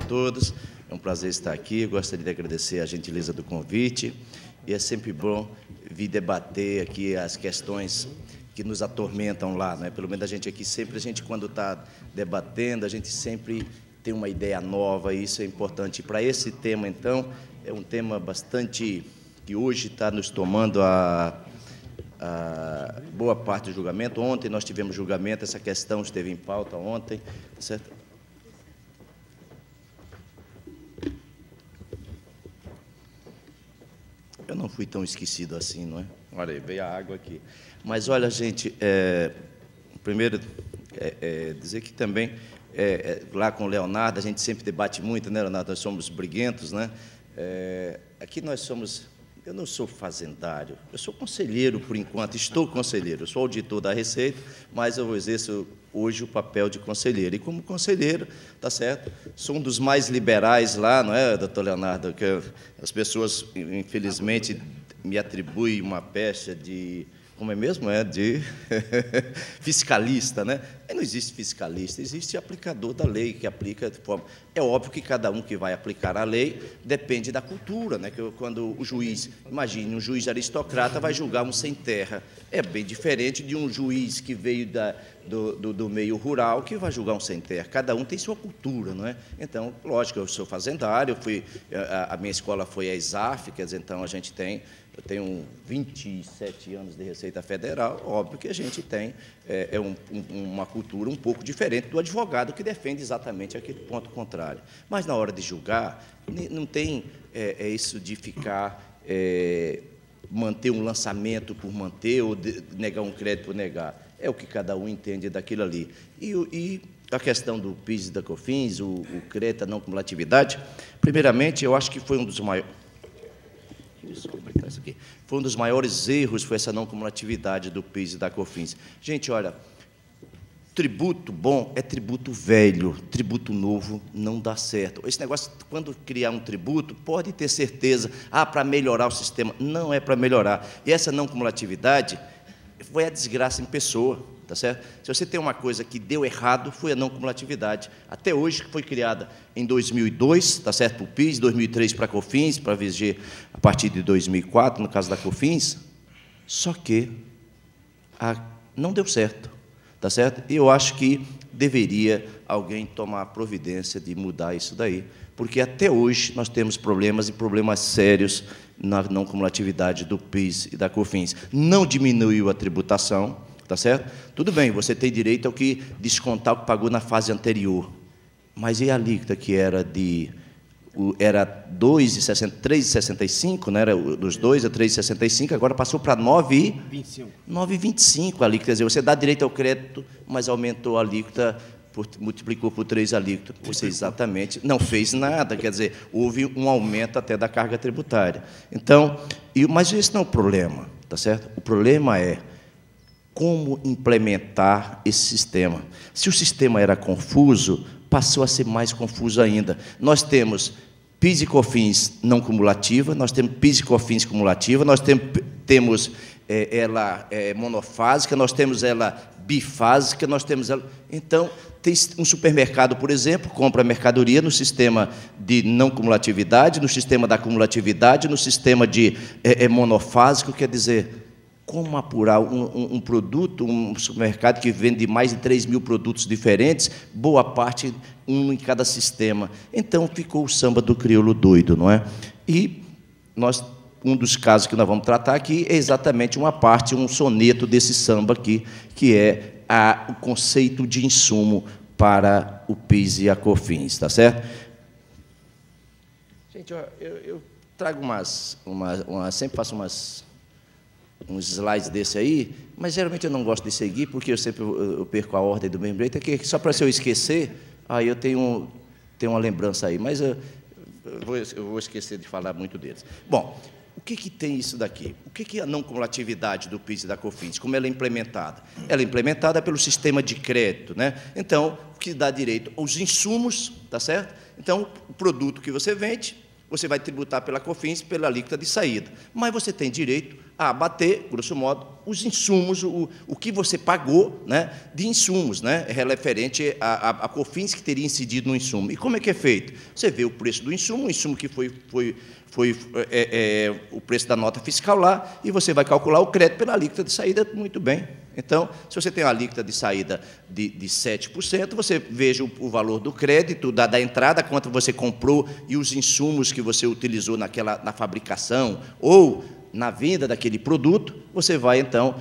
Todos, é um prazer estar aqui. Eu gostaria de agradecer a gentileza do convite e é sempre bom vir debater aqui as questões que nos atormentam lá, né? Pelo menos a gente aqui sempre, quando está debatendo, a gente sempre tem uma ideia nova e isso é importante. Para esse tema, então, é um tema bastante que hoje está nos tomando a boa parte do julgamento. Ontem nós tivemos julgamento, essa questão esteve em pauta ontem, certo? Eu não fui tão esquecido assim, não é? Olha aí, veio a água aqui. Mas, olha, gente, primeiro, dizer que também, lá com o Leonardo, a gente sempre debate muito, né, Leonardo? Nós somos briguentos, né? Aqui nós somos... Eu não sou fazendário, eu sou conselheiro, por enquanto, estou conselheiro. Eu sou auditor da Receita, mas eu exerço hoje o papel de conselheiro. E, como conselheiro, tá certo? Sou um dos mais liberais lá, não é, doutor Leonardo? Que as pessoas, infelizmente, me atribuem uma pecha de... Como é mesmo? De fiscalista, né? Aí não existe fiscalista, existe aplicador da lei, que aplica de forma... É óbvio que cada um que vai aplicar a lei depende da cultura, né? Que quando o juiz, imagine, um juiz aristocrata vai julgar um sem terra. É bem diferente de um juiz que veio do meio rural, que vai julgar um sem terra. Cada um tem sua cultura, não é? Então, lógico, eu sou fazendário, a minha escola foi a ESAF, quer dizer, então a gente tem... Eu tenho 27 anos de Receita Federal, óbvio que a gente tem uma cultura um pouco diferente do advogado que defende exatamente aquele ponto contrário. Mas, na hora de julgar, não tem isso de ficar, manter um lançamento por manter ou negar um crédito por negar. É o que cada um entende daquilo ali. E a questão do PIS e da COFINS, o crédito, a não cumulatividade, primeiramente, eu acho que foi um dos maiores... Foi um dos maiores erros, foi essa não cumulatividade do PIS e da COFINS. Gente, olha, tributo bom é tributo velho, tributo novo não dá certo. Esse negócio, quando criar um tributo, pode ter certeza, para melhorar o sistema. Não é para melhorar. E essa não cumulatividade foi a desgraça em pessoa. Tá certo? Se você tem uma coisa que deu errado, foi a não cumulatividade. Até hoje, que foi criada em 2002, tá certo? Para o PIS, 2003 para a COFINS, para a VG a partir de 2004, no caso da COFINS, só que não deu certo, tá certo? E eu acho que deveria alguém tomar a providência de mudar isso daí, porque até hoje nós temos problemas e problemas sérios na não cumulatividade do PIS e da COFINS. Não diminuiu a tributação, tá certo? Tudo bem, você tem direito ao que descontar o que pagou na fase anterior. Mas e a alíquota que era 3,65, né? Era dos 2 a 3,65, agora passou para 9,25 a alíquota. Quer dizer, você dá direito ao crédito, mas aumentou a alíquota, multiplicou por 3 a alíquota. Você exatamente não fez nada, quer dizer, houve um aumento até da carga tributária. Então, mas esse não é o problema, tá certo? O problema é como implementar esse sistema. Se o sistema era confuso, passou a ser mais confuso ainda. Nós temos PIS e COFINS não cumulativa, nós temos PIS e COFINS cumulativa, nós temos ela monofásica, nós temos ela bifásica, nós temos ela... Então, tem um supermercado, por exemplo, compra mercadoria no sistema de não cumulatividade, no sistema da cumulatividade, no sistema de monofásico, quer dizer... Como apurar um produto, um supermercado que vende mais de 3 mil produtos diferentes, boa parte, um em cada sistema. Então, ficou o samba do crioulo doido, não é? E um dos casos que nós vamos tratar aqui é exatamente uma parte, um soneto desse samba aqui, que é o conceito de insumo para o PIS e a COFINS, tá certo? Gente, eu trago sempre faço uns slides desse aí, mas geralmente eu não gosto de seguir, porque eu perco a ordem do mesmo jeito, é que só para se eu esquecer, aí eu tenho uma lembrança aí, mas eu vou esquecer de falar muito deles. Bom, o que tem isso daqui? O que é a não cumulatividade do PIS e da COFINS? Como ela é implementada? Ela é implementada pelo sistema de crédito, né? Então, o que dá direito aos insumos, tá certo? Então, o produto que você vende, você vai tributar pela COFINS, pela alíquota de saída. Mas você tem direito a abater, grosso modo, os insumos, o que você pagou, né, de insumos, né, referente a COFINS que teria incidido no insumo. E como é que é feito? Você vê o preço do insumo, o insumo que foi o preço da nota fiscal lá, e você vai calcular o crédito pela alíquota de saída, muito bem. Então, se você tem uma alíquota de saída de 7%, você veja o valor do crédito, da entrada, quanto você comprou e os insumos que você utilizou na fabricação ou na venda daquele produto, você vai, então,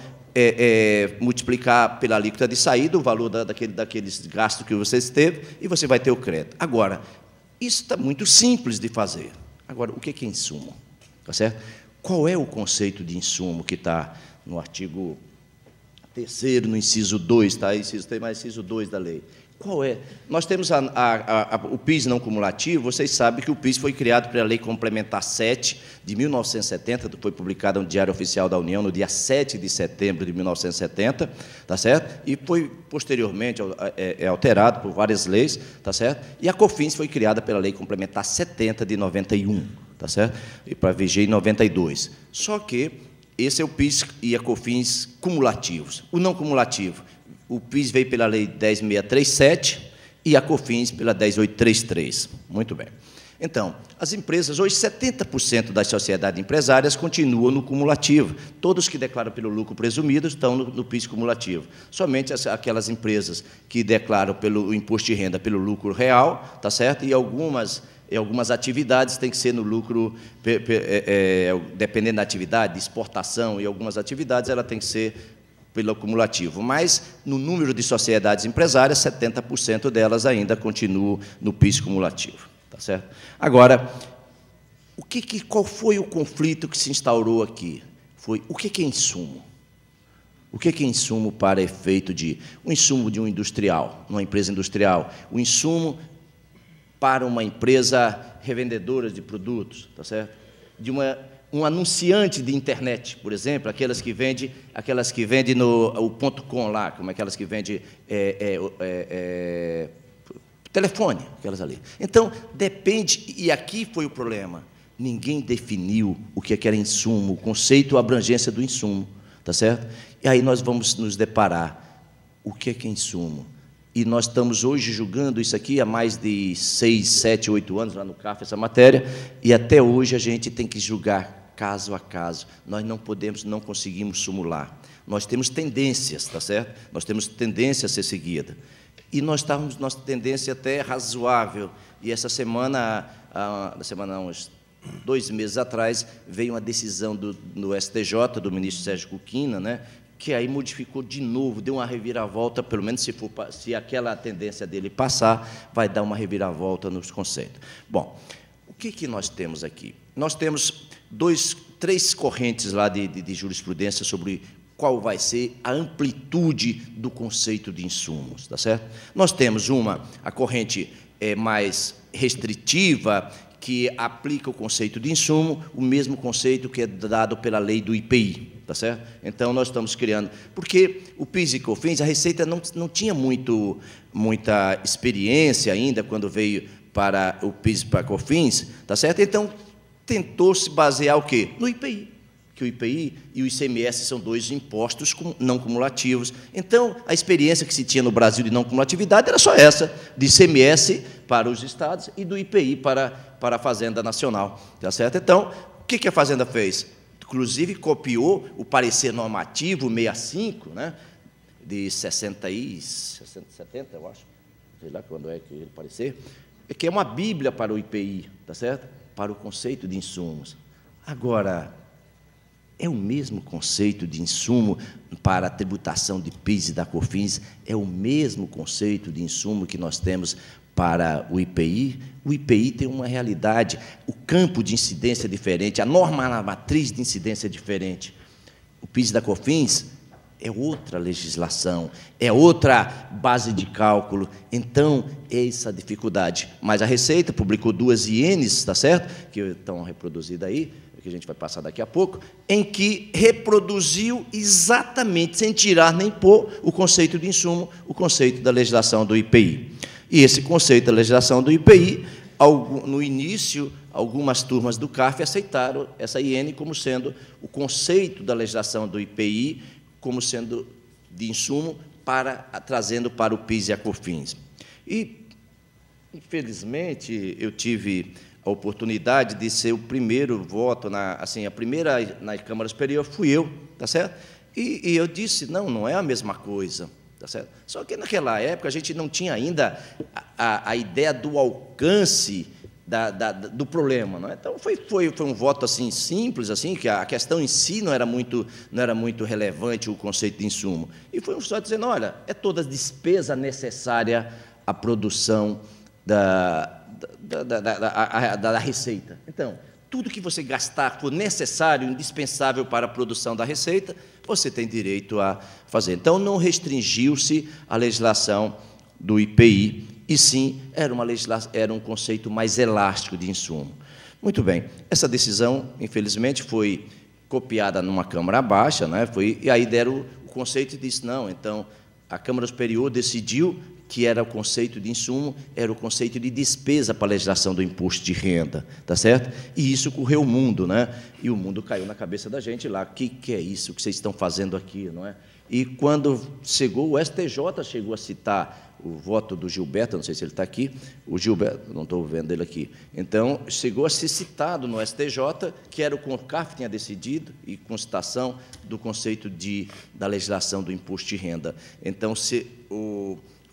multiplicar pela alíquota de saída o valor daqueles gastos que você teve e você vai ter o crédito. Agora, isso está muito simples de fazer. Agora, o que é insumo? Tá certo? Qual é o conceito de insumo que está no artigo 3º, no inciso 2, tá? Tem mais inciso 2 da lei. Qual é? Nós temos o PIS não cumulativo. Vocês sabem que o PIS foi criado pela Lei Complementar 7, de 1970, foi publicada no Diário Oficial da União no dia 7 de setembro de 1970, tá certo? E foi, posteriormente, alterado por várias leis, tá certo? E a COFINS foi criada pela Lei Complementar 70, de 91, tá certo? E para viger em 92. Só que esse é o PIS e a COFINS cumulativos. O não cumulativo, o PIS veio pela Lei 10.637 e a COFINS pela 10.833. Muito bem. Então, as empresas, hoje, 70% das sociedades empresárias continuam no cumulativo. Todos que declaram pelo lucro presumido estão no PIS cumulativo. Somente aquelas empresas que declaram pelo imposto de renda pelo lucro real, tá certo? E algumas atividades têm que ser no lucro, dependendo da atividade, de exportação, e algumas atividades ela tem que ser pelo acumulativo. Mas, no número de sociedades empresárias, 70% delas ainda continuam no PIS cumulativo. Tá certo? Agora, qual foi o conflito que se instaurou aqui? Foi o que é insumo? O que é insumo para efeito de... O insumo de um industrial, uma empresa industrial. O insumo para uma empresa revendedora de produtos, tá certo? De um anunciante de internet, por exemplo, aquelas que vendem no .com lá, como aquelas que vendem telefone, aquelas ali. Então, depende, e aqui foi o problema, ninguém definiu o que era insumo, o conceito, a abrangência do insumo, tá certo? E aí nós vamos nos deparar, o que é insumo? E nós estamos hoje julgando isso aqui há mais de 6, 7, 8 anos, lá no CAF, essa matéria, e até hoje a gente tem que julgar caso a caso. Nós não conseguimos sumular. Nós temos tendências, tá certo? Nós temos tendência a ser seguida. E nós estávamos, nossa tendência até razoável. E essa semana, uns 2 meses atrás, veio uma decisão do STJ, do ministro Sérgio Cuquina, né, que aí modificou de novo, deu uma reviravolta, pelo menos se aquela tendência dele passar, vai dar uma reviravolta nos conceitos. Bom, o que nós temos aqui? Nós temos 3 correntes lá de jurisprudência sobre qual vai ser a amplitude do conceito de insumos, tá certo? Nós temos a corrente mais restritiva, que aplica o conceito de insumo, o mesmo conceito que é dado pela lei do IPI, tá certo? Então, nós estamos criando... Porque o PIS e COFINS, a Receita não tinha muita experiência ainda quando veio para o PIS e para a COFINS, tá certo? Então, tentou se basear o quê? No IPI, que o IPI e o ICMS são 2 impostos não cumulativos. Então, a experiência que se tinha no Brasil de não cumulatividade era só essa, de ICMS para os estados e do IPI para a Fazenda Nacional. Tá certo? Então, o que a Fazenda fez? Inclusive, copiou o parecer normativo 65, né, de 70, eu acho, sei lá quando é que ele parecer, que é uma bíblia para o IPI, tá certo? Para o conceito de insumos. Agora, é o mesmo conceito de insumo para a tributação de PIS e da COFINS? É o mesmo conceito de insumo que nós temos para o IPI? O IPI tem uma realidade, o campo de incidência é diferente, a norma na matriz de incidência é diferente. O PIS e da COFINS é outra legislação, é outra base de cálculo. Então, é essa dificuldade. Mas a Receita publicou 2 ienes, tá certo? Que estão reproduzidas aí, que a gente vai passar daqui a pouco, em que reproduziu exatamente, sem tirar nem pôr, o conceito de insumo, o conceito da legislação do IPI. E esse conceito da legislação do IPI, no início, algumas turmas do CARF aceitaram essa IN como sendo o conceito da legislação do IPI, como sendo de insumo, trazendo para o PIS e a COFINS. E, infelizmente, eu tive a oportunidade de ser o primeiro voto, a primeira na Câmara Superior fui eu, tá certo? E eu disse, não é a mesma coisa, tá certo? Só que, naquela época, a gente não tinha ainda a ideia do alcance do problema, não é? Então, foi um voto assim simples, assim, que a questão em si não era muito relevante, o conceito de insumo. E foi um só dizendo, olha, é toda despesa necessária à produção da receita. Então, tudo que você gastar for necessário, indispensável para a produção da receita, você tem direito a fazer. Então, não restringiu-se a legislação do IPI, e sim, era um conceito mais elástico de insumo. Muito bem, essa decisão, infelizmente, foi copiada numa Câmara baixa, né? E aí deram o conceito e disse, não, então, a Câmara Superior decidiu que era o conceito de insumo, era o conceito de despesa para a legislação do imposto de renda, tá certo? E isso correu o mundo, né? E o mundo caiu na cabeça da gente lá, o que é isso que vocês estão fazendo aqui, não é? E quando chegou, o STJ chegou a citar o voto do Gilberto, não sei se ele está aqui, o Gilberto, não estou vendo ele aqui, então, chegou a ser citado no STJ, que era o CONCARF que tinha decidido, e com citação do conceito da legislação do imposto de renda. Então,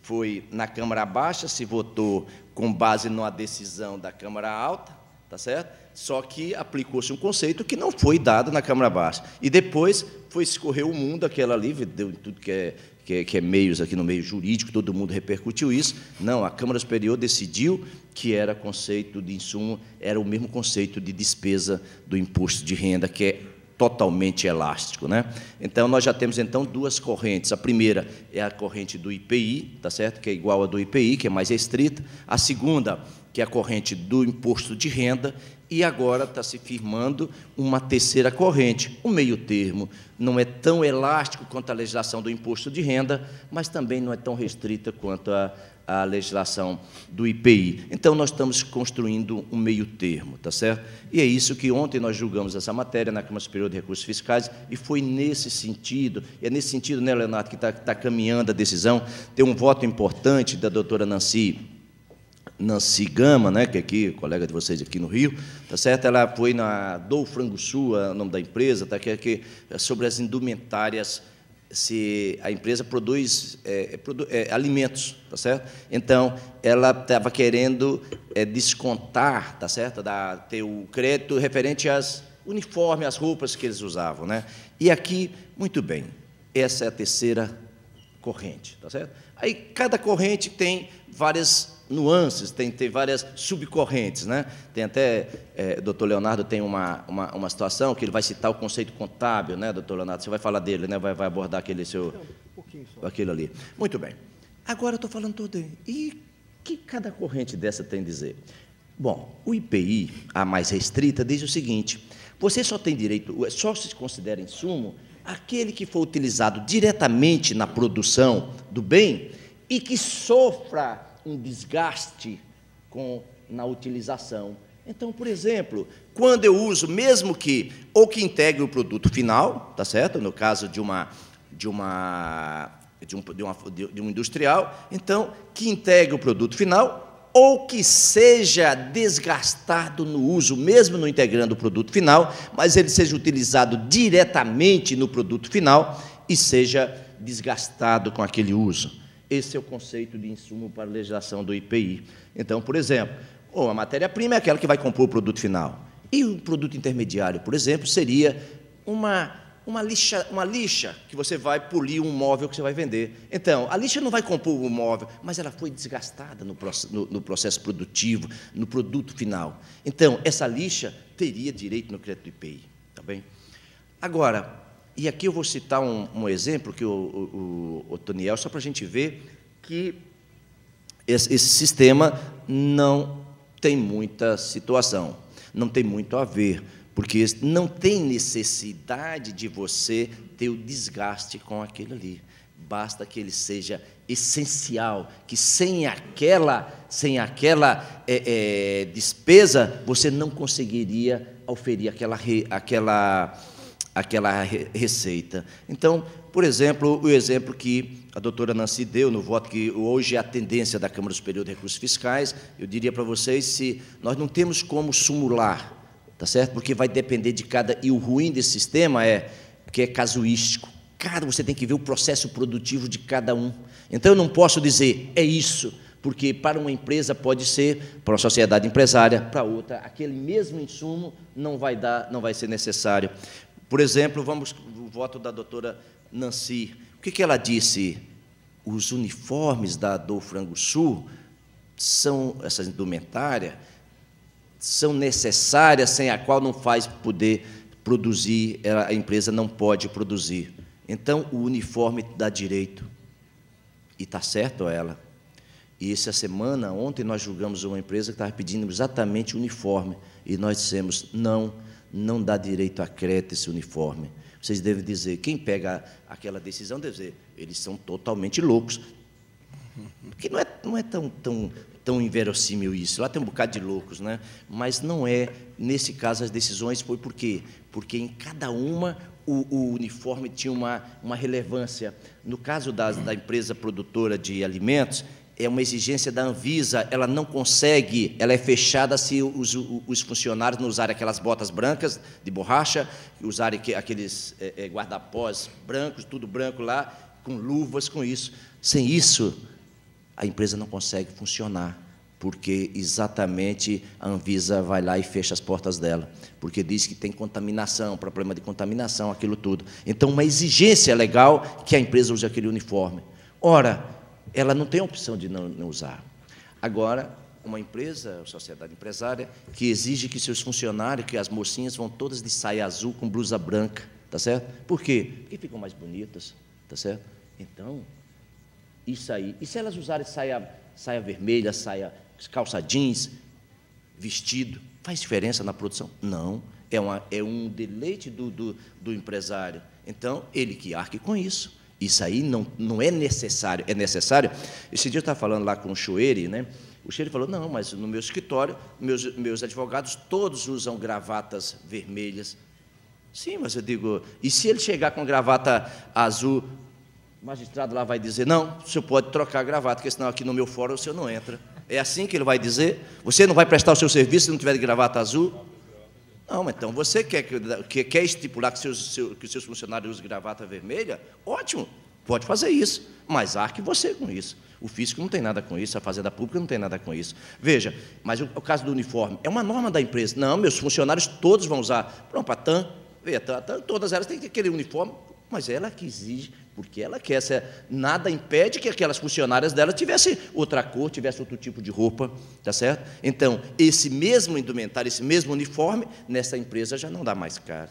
foi na Câmara Baixa, se votou com base numa decisão da Câmara Alta, tá certo? Só que aplicou-se um conceito que não foi dado na Câmara Baixa. E depois escorreu o mundo, aquela ali, deu tudo que é meios aqui no meio jurídico, todo mundo repercutiu isso. Não, a Câmara Superior decidiu que era conceito de insumo, era o mesmo conceito de despesa do imposto de renda, que é totalmente elástico, né? Então, nós já temos, então, duas correntes. A primeira é a corrente do IPI, tá certo? Que é igual à do IPI, que é mais restrita. A segunda, que é a corrente do imposto de renda, e agora está se firmando uma terceira corrente, um meio termo. Não é tão elástico quanto a legislação do imposto de renda, mas também não é tão restrita quanto a legislação do IPI. Então, nós estamos construindo um meio termo, tá certo? E é isso que ontem nós julgamos essa matéria na Câmara Superior de Recursos Fiscais, e foi nesse sentido, né, Leonardo, que está caminhando a decisão. Tem um voto importante da doutora Nancy Gama, né, que é aqui, colega de vocês aqui no Rio, tá certo? Ela foi na Dou Frango Sul, é o nome da empresa, tá, que é sobre as indumentárias, se a empresa produz alimentos, tá certo? Então, ela estava querendo descontar, tá certo? Ter o crédito referente às uniformes, às roupas que eles usavam, né? E aqui, muito bem, essa é a terceira corrente, tá certo? Aí, cada corrente tem várias nuances, tem várias subcorrentes, né? Tem até, doutor Leonardo tem uma situação que ele vai citar o conceito contábil, né, doutor Leonardo? Você vai falar dele, né? Vai abordar aquele seu... Não, um pouquinho só. Aquilo ali. Muito bem. Agora eu estou falando tudo. E o que cada corrente dessa tem a dizer? Bom, o IPI, a mais restrita, diz o seguinte, você só tem direito, só se considera insumo aquele que for utilizado diretamente na produção do bem e que sofra um desgaste na utilização. Então, por exemplo, quando eu uso, mesmo que integre o produto final, tá certo? No caso de um industrial, então, que integre o produto final, ou que seja desgastado no uso, mesmo não integrando o produto final, mas ele seja utilizado diretamente no produto final e seja desgastado com aquele uso. Esse é o conceito de insumo para a legislação do IPI. Então, por exemplo, a matéria-prima é aquela que vai compor o produto final. E o produto intermediário, por exemplo, seria uma lixa que você vai polir um móvel que você vai vender. Então, a lixa não vai compor o móvel, mas ela foi desgastada no processo produtivo, no produto final. Então, essa lixa teria direito no crédito do IPI. Tá bem? Agora, e aqui eu vou citar um exemplo que o Toniel, só para a gente ver que esse sistema não tem muita situação, não tem muito a ver, porque não tem necessidade de você ter o desgaste com aquele ali. Basta que ele seja essencial, que sem aquela despesa, você não conseguiria oferir aquela receita. Então, por exemplo, o exemplo que a doutora Nancy deu no voto, que hoje é a tendência da Câmara Superior de Recursos Fiscais, eu diria para vocês, se nós não temos como simular, tá certo? Porque vai depender de cada... E o ruim desse sistema é que é casuístico. Você tem que ver o processo produtivo de cada um. Então, eu não posso dizer, é isso, porque para uma empresa pode ser, para uma sociedade empresária, para outra, aquele mesmo insumo não vai ser necessário. Por exemplo, vamos o voto da doutora Nancy. O que ela disse? Os uniformes do Frango Sul, essa indumentária, são necessárias, sem a qual não faz poder produzir, a empresa não pode produzir. Então, o uniforme dá direito. E está certo ela. E essa semana, ontem, nós julgamos uma empresa que estava pedindo exatamente o uniforme. E nós dissemos, não dá direito a crédito esse uniforme. Vocês devem dizer, quem pega aquela decisão deve dizer, eles são totalmente loucos. Porque não é tão inverossímil isso. Lá tem um bocado de loucos, né? Mas não é. Nesse caso, as decisões foi por quê? Porque em cada uma o uniforme tinha uma relevância. No caso da empresa produtora de alimentos, é uma exigência da Anvisa, ela não consegue, ela é fechada se os funcionários não usarem aquelas botas brancas de borracha, usarem aqueles guardapós brancos, tudo branco lá, com luvas, com isso. Sem isso, a empresa não consegue funcionar, porque exatamente a Anvisa vai lá e fecha as portas dela, porque diz que tem contaminação, problema de contaminação, aquilo tudo. Então, uma exigência legal que a empresa use aquele uniforme. Ora, ela não tem opção de não usar. Agora, uma empresa, sociedade empresária, que exige que seus funcionários, que as mocinhas vão todas de saia azul com blusa branca, tá certo? Por quê? Porque ficam mais bonitas, tá certo? Então, isso aí. E se elas usarem saia vermelha, calça jeans, vestido, faz diferença na produção? Não. É um deleite do empresário. Então, ele que arque com isso. Isso aí não é necessário. É necessário. Esse dia eu estava falando lá com o Chueire, né? O Chueire falou, não, mas no meu escritório, meus advogados todos usam gravatas vermelhas. Sim, mas eu digo, e se ele chegar com gravata azul, o magistrado lá vai dizer, não, o senhor pode trocar a gravata, porque senão aqui no meu fórum o senhor não entra. É assim que ele vai dizer? Você não vai prestar o seu serviço se não tiver de gravata azul? Não, então você quer estipular que seus funcionários usem gravata vermelha? Ótimo, pode fazer isso, mas arque você com isso. O físico não tem nada com isso, a Fazenda Pública não tem nada com isso. Veja, mas o caso do uniforme, é uma norma da empresa. Não, meus funcionários todos vão usar. Pronto, a TAM, todas elas têm que ter aquele uniforme, mas ela que exige, porque ela quer. Nada impede que aquelas funcionárias dela tivessem outra cor, tivessem outro tipo de roupa, tá certo? Então, esse mesmo indumentário, esse mesmo uniforme, nessa empresa já não dá mais caro.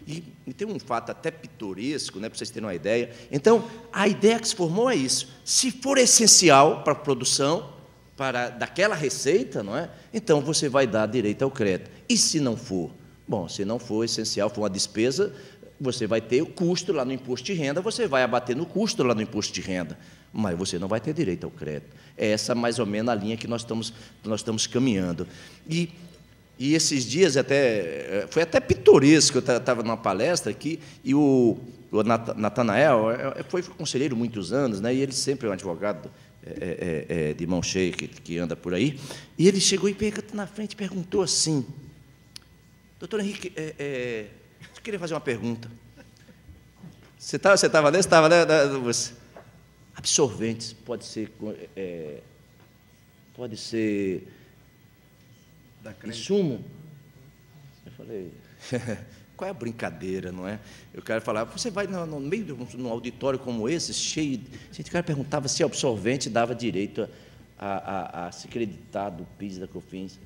E tem um fato até pitoresco, né, para vocês terem uma ideia. Então, a ideia que se formou é isso. Se for essencial para a produção, daquela receita, não é? Então, você vai dar direito ao crédito. E se não for? Bom, se não for essencial, for uma despesa, você vai ter o custo lá no imposto de renda, você vai abater no custo lá no imposto de renda, mas você não vai ter direito ao crédito. É essa, mais ou menos, a linha que nós estamos caminhando. E esses dias, foi até pitoresco, eu estava numa palestra aqui, e o Natanael foi conselheiro muitos anos, né, e ele sempre é um advogado de mão cheia que anda por aí, e ele chegou e na frente perguntou assim, doutor Henrique, eu queria fazer uma pergunta. Você estava nesse? Estava, né? Absorventes, pode ser insumo? Eu falei, qual é a brincadeira, não é? Eu quero falar, você vai no meio de um auditório como esse, cheio de... O cara perguntava se absorvente dava direito a se creditar do PIS, da COFINS.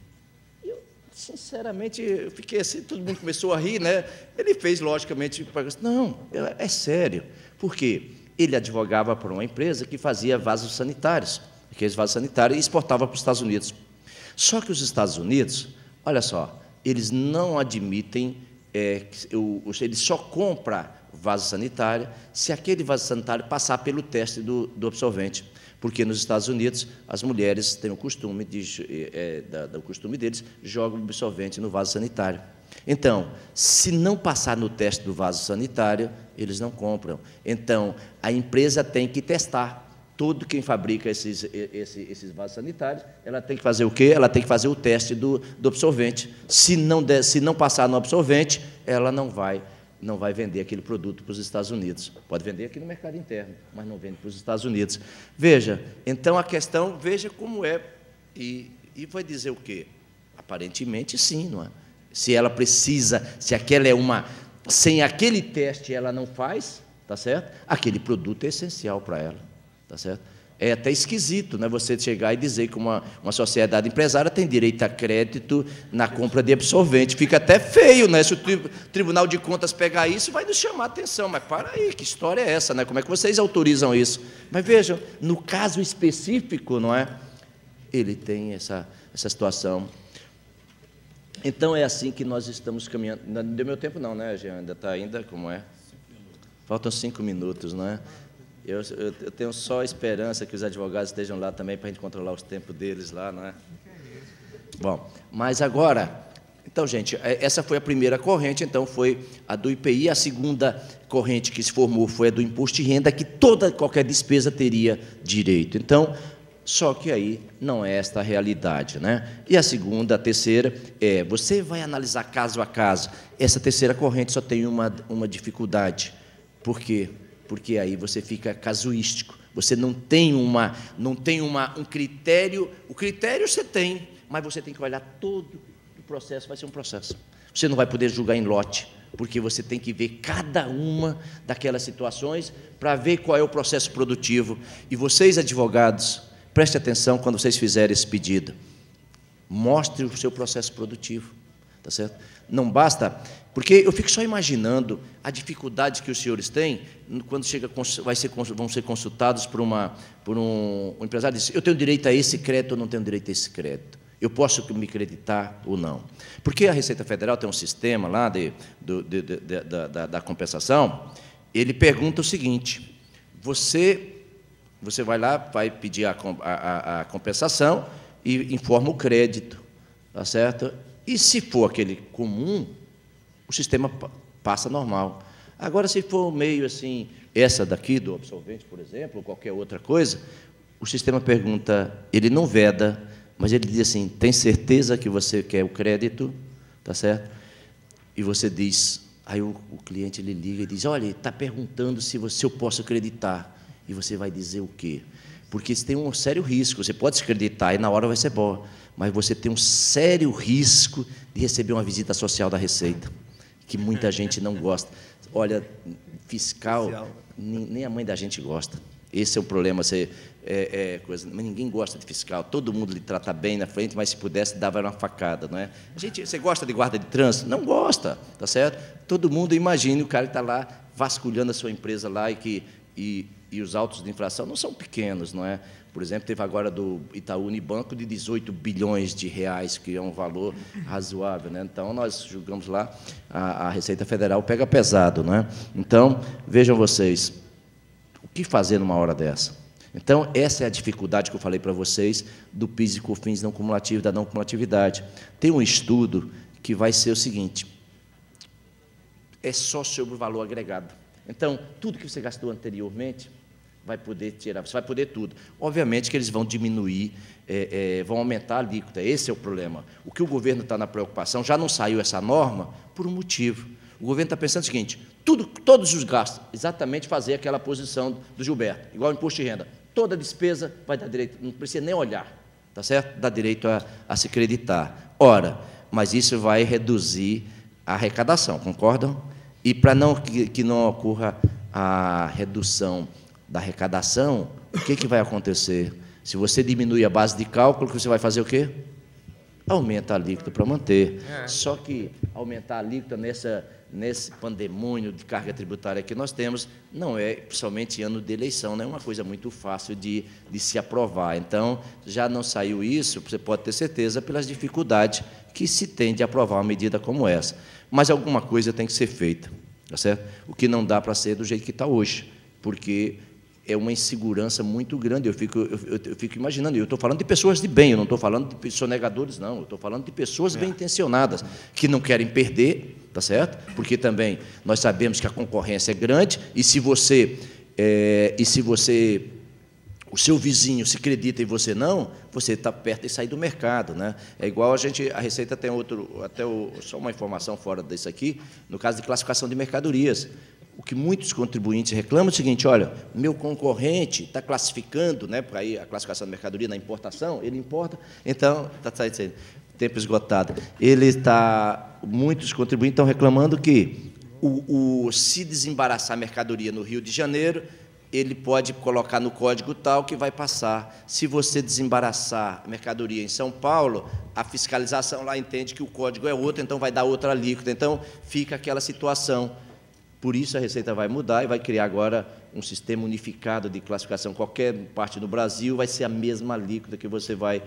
Sinceramente, eu fiquei assim, todo mundo começou a rir, né? Ele fez, logicamente, não, é sério. Por quê? Ele advogava para uma empresa que fazia vasos sanitários, aqueles vasos sanitários, e exportava para os Estados Unidos. Só que os Estados Unidos, olha só, eles não admitem, eles só compram vaso sanitário se aquele vaso sanitário passar pelo teste do absorvente. Porque nos Estados Unidos as mulheres têm o costume, o costume deles, jogam o absorvente no vaso sanitário. Então, se não passar no teste do vaso sanitário, eles não compram. Então, a empresa tem que testar. Todo quem fabrica esses vasos sanitários, ela tem que fazer o quê? Ela tem que fazer o teste do absorvente. Se não passar no absorvente, ela não vai vender aquele produto para os Estados Unidos. Pode vender aqui no mercado interno, mas não vende para os Estados Unidos. Veja, então a questão, veja como é, e vai dizer o quê? Aparentemente sim, não é? Se ela precisa, se aquela sem aquele teste ela não faz, tá certo? Aquele produto é essencial para ela, tá certo? É até esquisito, né, você chegar e dizer que uma sociedade empresária tem direito a crédito na compra de absorvente. Fica até feio, né? Se o Tribunal de Contas pegar isso, vai nos chamar a atenção. Mas para aí, que história é essa, né? Como é que vocês autorizam isso? Mas vejam, no caso específico, não é? Ele tem essa situação. Então é assim que nós estamos caminhando. Não deu meu tempo, não, né, Jean? Ainda está ainda, como é? Faltam 5 minutos, não é? Eu tenho só esperança que os advogados estejam lá também para a gente controlar os tempos deles lá, não é? Bom, mas agora, então, gente, essa foi a primeira corrente, então foi a do IPI, a segunda corrente que se formou foi a do imposto de renda, que qualquer despesa teria direito. Então, só que aí não é esta a realidade, né? E a segunda, a terceira, você vai analisar caso a caso. Essa terceira corrente só tem uma dificuldade. Por quê? Porque aí você fica casuístico, você não tem um critério, o critério você tem, mas você tem que olhar todo o processo, vai ser um processo. Você não vai poder julgar em lote, porque você tem que ver cada uma daquelas situações para ver qual é o processo produtivo. E vocês, advogados, prestem atenção quando vocês fizerem esse pedido. Mostre o seu processo produtivo, tá certo? Não basta, porque eu fico só imaginando a dificuldade que os senhores têm quando vão ser consultados por um empresário e diz: eu tenho direito a esse crédito ou não tenho direito a esse crédito? Eu posso me creditar ou não? Porque a Receita Federal tem um sistema lá da compensação, ele pergunta o seguinte: você vai lá, vai pedir a compensação e informa o crédito, tá certo? E se for aquele comum, o sistema passa normal. Agora, se for meio assim, essa daqui do absorvente, por exemplo, ou qualquer outra coisa, o sistema pergunta, ele não veda, mas ele diz assim: tem certeza que você quer o crédito, tá certo? E você diz, aí o cliente ele liga e diz: olha, está perguntando se eu posso acreditar. E você vai dizer o quê? Porque você tem um sério risco, você pode se acreditar e na hora vai ser bom, mas você tem um sério risco de receber uma visita social da Receita, que muita gente não gosta. Olha, fiscal, nem a mãe da gente gosta. Esse é o problema, coisa, mas ninguém gosta de fiscal, todo mundo lhe trata bem na frente, mas se pudesse, dava uma facada, não é? Você gosta de guarda de trânsito? Não gosta, tá certo? Todo mundo imagina o cara que está lá vasculhando a sua empresa lá e os autos de infração não são pequenos, não é? Por exemplo, teve agora do Itaú Unibanco de 18 bilhões de reais, que é um valor razoável, né? Então, nós julgamos lá, a Receita Federal pega pesado, não é? Então, vejam vocês, o que fazer numa hora dessa? Então, essa é a dificuldade que eu falei para vocês do PIS e COFINS não cumulativo, da não cumulatividade. Tem um estudo que vai ser o seguinte: é só sobre o valor agregado. Então, tudo que você gastou anteriormente, vai poder tirar, você vai poder tudo. Obviamente que eles vão diminuir, vão aumentar a alíquota, esse é o problema. O que o governo está na preocupação, já não saiu essa norma por um motivo. O governo está pensando o seguinte: todos os gastos, exatamente fazer aquela posição do Gilberto, igual o imposto de renda. Toda despesa vai dar direito, não precisa nem olhar, tá certo? Dá direito a se creditar. Ora, mas isso vai reduzir a arrecadação, concordam? E para que não ocorra a redução da arrecadação, o que vai acontecer? Se você diminui a base de cálculo, você vai fazer o quê? Aumenta a alíquota para manter. Só que aumentar a alíquota nesse pandemônio de carga tributária que nós temos, não é, principalmente ano de eleição, não é uma coisa muito fácil de se aprovar. Então, já não saiu isso, você pode ter certeza, pelas dificuldades que se tem de aprovar uma medida como essa. Mas alguma coisa tem que ser feita, tá certo? O que não dá para ser do jeito que está hoje, porque é uma insegurança muito grande. Eu fico imaginando, eu estou falando de pessoas de bem, eu não estou falando de sonegadores, não, eu estou falando de pessoas bem-intencionadas, que não querem perder, tá certo? Porque também nós sabemos que a concorrência é grande, e se você o seu vizinho se acredita e você não, você está perto de sair do mercado, né? É igual a Receita tem só uma informação fora disso aqui, no caso de classificação de mercadorias. O que muitos contribuintes reclamam é o seguinte: olha, meu concorrente está classificando, né, para aí a classificação de mercadoria na importação, ele importa, então, está dizendo, tempo esgotado. Muitos contribuintes estão reclamando que se desembaraçar a mercadoria no Rio de Janeiro, ele pode colocar no código tal que vai passar. Se você desembaraçar a mercadoria em São Paulo, a fiscalização lá entende que o código é outro, então vai dar outra alíquota. Então, fica aquela situação. Por isso, a Receita vai mudar e vai criar agora um sistema unificado de classificação. Qualquer parte do Brasil vai ser a mesma alíquota que você vai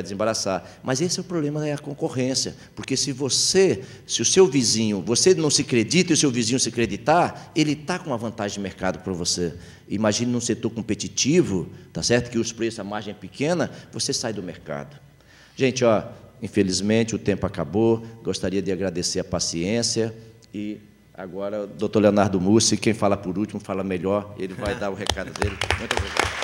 desembaraçar. Mas esse é o problema da concorrência, porque se o seu vizinho, você não se acredita e o seu vizinho se acreditar, ele está com uma vantagem de mercado para você. Imagine num setor competitivo, tá certo? Que os preços, a margem é pequena, você sai do mercado. Gente, ó, infelizmente o tempo acabou, gostaria de agradecer a paciência e... Agora, o doutor Leonardo Mussi, quem fala por último, fala melhor, ele vai dar o recado dele. Muito obrigado.